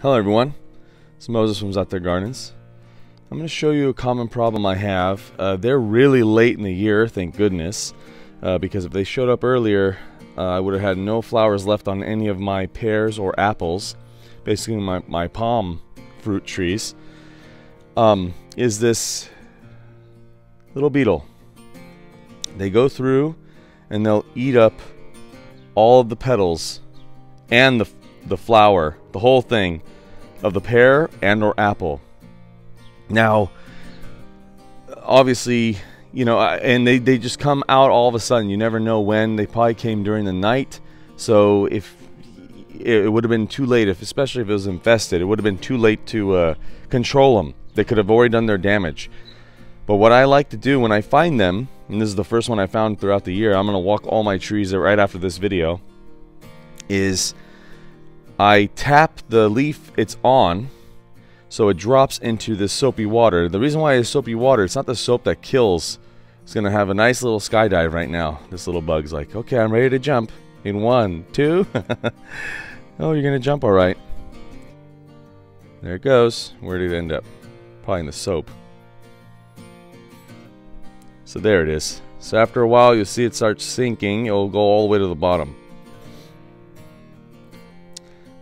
Hello everyone, it's Moses from ZAATARGARDENS. I'm going to show you a common problem I have. They're really late in the year, thank goodness, because if they showed up earlier, I would have had no flowers left on any of my pears or apples, basically my palm fruit trees. Is this little beetle. They go through and they'll eat up all of the petals and the flower, the whole thing of the pear and or apple. Now obviously, you know, and they just come out all of a sudden. You never know when. They probably came during the night, so if it would have been too late, especially if it was infested, it would have been too late to control them. They could have already done their damage. But what I like to do when I find them, and this is the first one I found throughout the year, I'm going to walk all my trees right after this video, is I tap the leaf it's on so it drops into this soapy water. The reason why it's soapy water, it's not the soap that kills. It's going to have a nice little skydive right now. This little bug's like, okay, I'm ready to jump in 1, 2. Oh, you're going to jump all right. There it goes. Where did it end up? Probably in the soap. So there it is. So after a while, you'll see it start sinking. It'll go all the way to the bottom.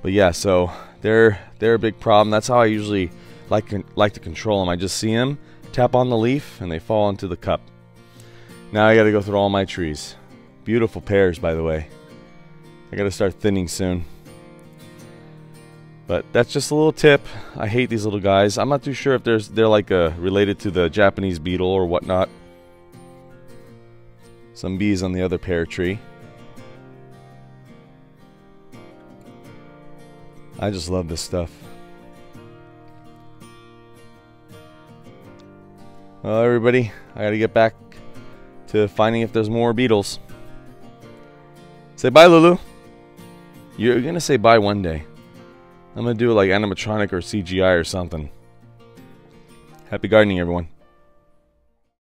But yeah, so they're a big problem. That's how I usually like to control them. I just see them, tap on the leaf, and they fall into the cup. Now I got to go through all my trees. Beautiful pears, by the way. I got to start thinning soon. But that's just a little tip. I hate these little guys. I'm not too sure if they're like related to the Japanese beetle or whatnot. Some bees on the other pear tree. I just love this stuff. Well, everybody, I gotta get back to finding if there's more beetles. Say bye, Lulu. You're gonna say bye one day. I'm gonna do it like animatronic or CGI or something. Happy gardening, everyone.